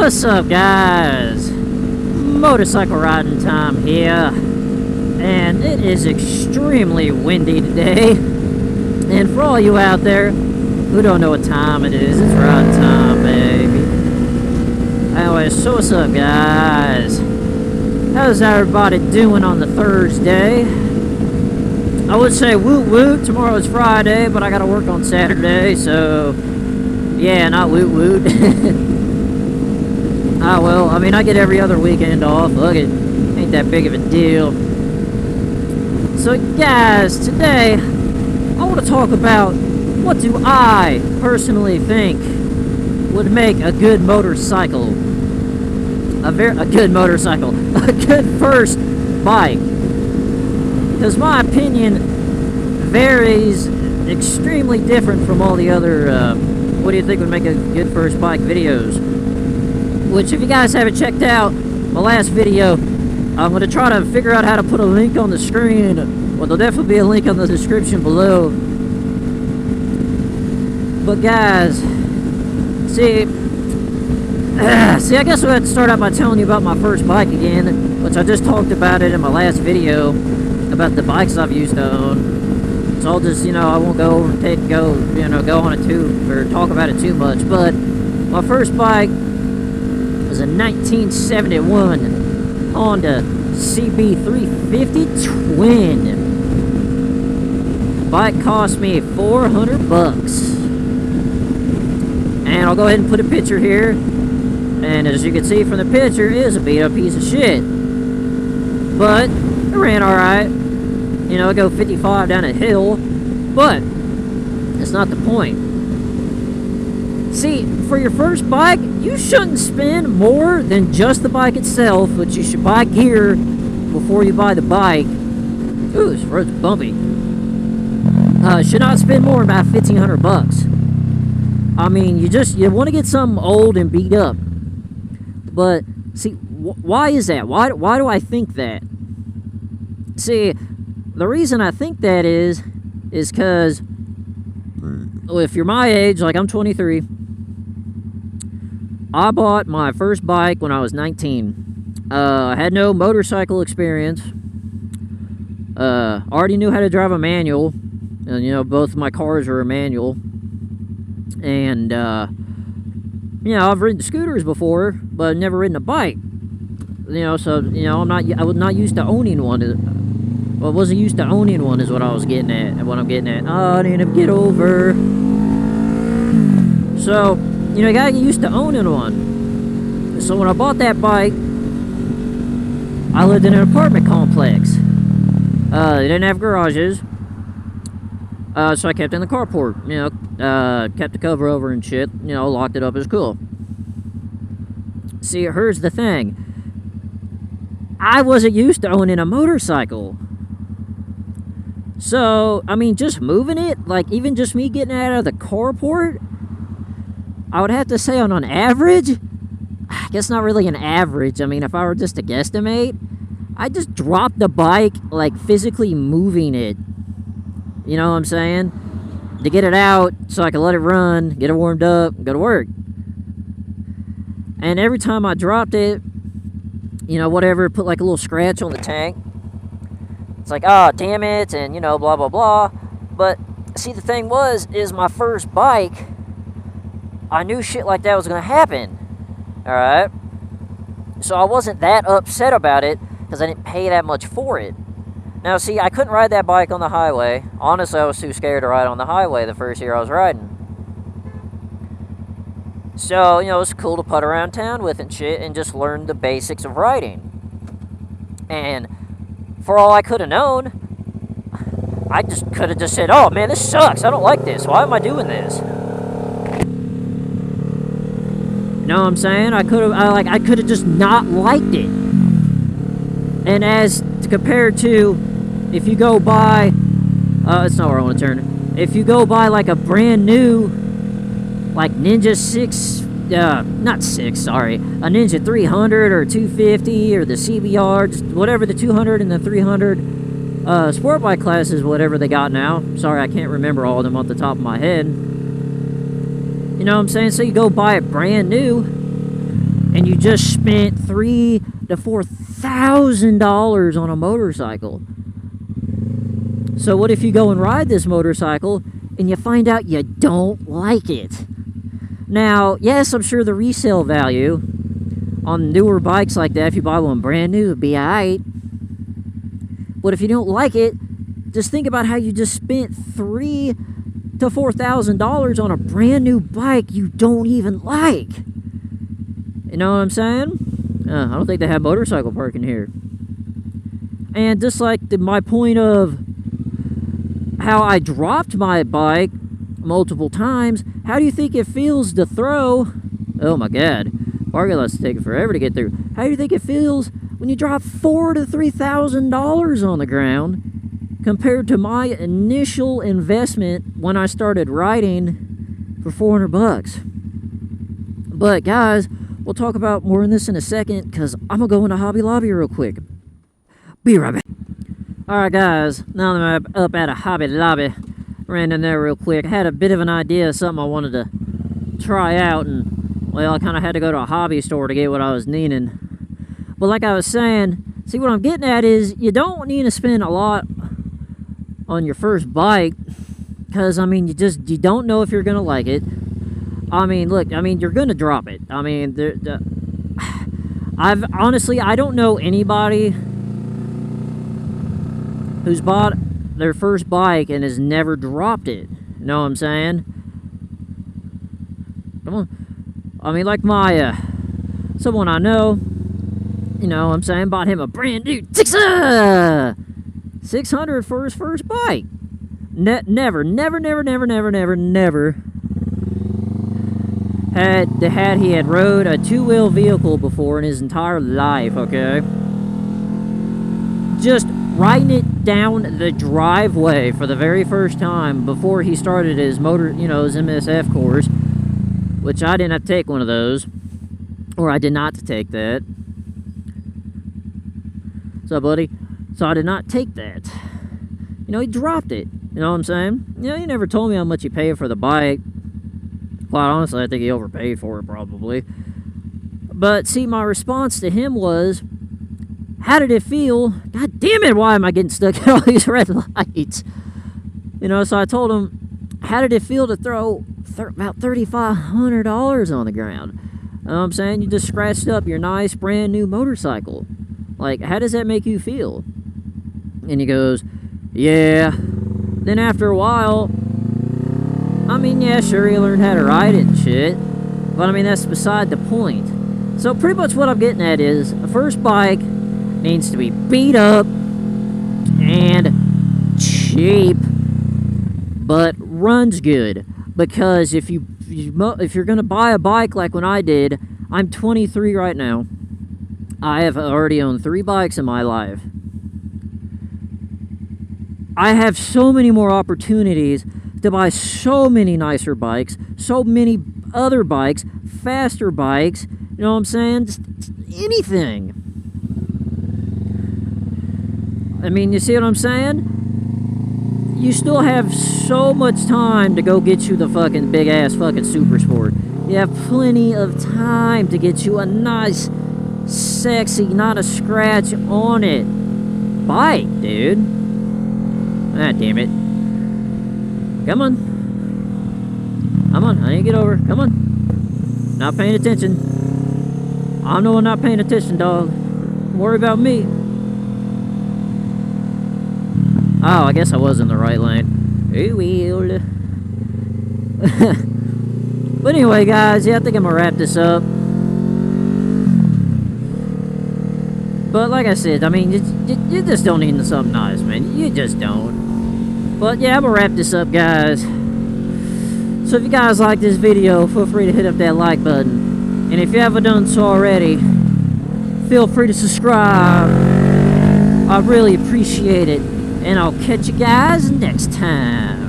What's up, guys? Motorcycle riding time here, and it is extremely windy today. And for all you out there who don't know what time it is, it's riding time, baby. Anyways, so what's up, guys? How's everybody doing on the Thursday? I would say woot woot, tomorrow is Friday, but I gotta work on Saturday, so yeah, not woot woot. Ah, well, I mean, I get every other weekend off. Look, it ain't that big of a deal. So, guys, today, I want to talk about what do I personally think would make a good motorcycle. A good first bike. Because my opinion varies extremely different from all the other, what do you think would make a good first bike videos. Which, if you guys haven't checked out my last video, I'm going to try to figure out how to put a link on the screen. Well, there'll definitely be a link on the description below. But guys, see, I guess we'll have to start out by telling you about my first bike again, which I just talked about it in my last video, about the bikes I've used to own. So I'll just, I won't go on it or talk about it too much. But my first bike was a 1971 Honda CB350 Twin. The bike cost me $400. And I'll go ahead and put a picture here. And as you can see from the picture, it is a beat up piece of shit. But it ran alright. I go 55 down a hill. But that's not the point. See, for your first bike, you shouldn't spend more than just the bike itself, but you should buy gear before you buy the bike. Ooh, this road's bumpy. Should not spend more than about $1,500. I mean, you want to get something old and beat up. But, see, why is that? Why do I think that? See, the reason I think that is because, if you're my age, like I'm 23, I bought my first bike when I was 19. I had no motorcycle experience. Already knew how to drive a manual. And, both my cars were a manual. And, I've ridden scooters before, but I've never ridden a bike. I was not used to owning one. Well, I wasn't used to owning one is what I was getting at, and what I'm getting at. Oh, I need to get over. So, you gotta get used to owning one. So when I bought that bike, I lived in an apartment complex. They didn't have garages. So I kept in the carport, kept the cover over and shit, locked it up. It was cool. See, here's the thing. I wasn't used to owning a motorcycle. So, I mean, just moving it, like even just me getting out of the carport, I would have to say on average, I guess not really an average, I mean, if I were just to guesstimate, I just dropped the bike, like physically moving it. You know what I'm saying? To get it out so I could let it run, get it warmed up, go to work. And every time I dropped it, whatever, put like a little scratch on the tank. It's like, oh, damn it, and, blah, blah, blah. But, see, the thing is my first bike, I knew shit like that was going to happen. Alright? So I wasn't that upset about it, because I didn't pay that much for it. Now, see, I couldn't ride that bike on the highway. Honestly, I was too scared to ride on the highway the first year I was riding. So, it was cool to putt around town with and shit, and just learn the basics of riding. And for all I could have known, I just could have just said, oh man, this sucks, I don't like this, why am I doing this? You know what I'm saying? I could have just not liked it. And as compared to, if you go buy, it's not where I want to turn. If you go buy like a brand new, like Ninja 6, a Ninja 300 or 250 or the CBR, just whatever the 200 and the 300 sport bike classes, whatever they got now. Sorry, I can't remember all of them off the top of my head. You know what I'm saying? So you go buy it brand new, and you just spent $3,000 to $4,000 on a motorcycle. So what if you go and ride this motorcycle and you find out you don't like it? Now, yes, I'm sure the resale value on newer bikes like that, if you buy one brand new, would be alright. But if you don't like it, just think about how you just spent $3,000 to $4,000 on a brand new bike you don't even like. You know what I'm saying? I don't think they have motorcycle parking here. And just like my point of how I dropped my bike multiple times, how do you think it feels to throw? Oh my god, parking lots take forever to get through. How do you think it feels when you drop $4,000 to $3,000 on the ground compared to my initial investment when I started riding for $400? But guys, we'll talk about more in this in a second, because I'm gonna go into Hobby Lobby real quick. Be right back. Alright guys, now that I'm up at a Hobby Lobby, ran in there real quick. I had a bit of an idea of something I wanted to try out, and well, I kind of had to go to a hobby store to get what I was needing. But like I was saying, see, what I'm getting at is you don't need to spend a lot on your first bike, because I mean, you don't know if you're gonna like it. I mean, look, I mean, you're gonna drop it. I mean, I don't know anybody who's bought their first bike and has never dropped it. You know what I'm saying? Come on. I mean, like my, someone I know, you know what I'm saying, bought him a brand new 600 for his first bike. Never had he had rode a two-wheel vehicle before in his entire life, okay? Just riding it down the driveway for the very first time before he started his motor, you know, his MSF course, which I didn't have to take one of those, or I did not take that. So, buddy, so I did not take that. You know, he dropped it. You know what I'm saying? You know, he never told me how much he paid for the bike. Quite honestly, I think he overpaid for it, probably. But, see, my response to him was, how did it feel? God damn it, why am I getting stuck at all these red lights? You know, so I told him, how did it feel to throw about $3,500 on the ground? You know what I'm saying? You just scratched up your nice brand new motorcycle. Like, how does that make you feel? And he goes, yeah. Then after a while, I mean, yeah, sure, he learned how to ride it and shit. But I mean, that's beside the point. So pretty much what I'm getting at is, a first bike needs to be beat up and cheap, but runs good. Because if you're gonna buy a bike like when I did, I'm 23 right now. I have already owned 3 bikes in my life. I have so many more opportunities to buy so many nicer bikes, so many other bikes, faster bikes, you know what I'm saying? Just anything. I mean, you see what I'm saying? You still have so much time to go get you the fucking big ass fucking Super Sport. You have plenty of time to get you a nice, sexy, not a scratch on it bike, dude. Ah, damn it. Come on. Come on, I need to get over. Come on. Not paying attention. I'm the one not paying attention, dog. Don't worry about me. Oh, I guess I was in the right lane. Ooh, well. But anyway, guys, yeah, I think I'm gonna wrap this up. But like I said, I mean, you just don't need something nice, man. You just don't. But yeah, I'm gonna wrap this up, guys. So if you guys like this video, feel free to hit up that like button. And if you haven't done so already, feel free to subscribe. I really appreciate it. And I'll catch you guys next time.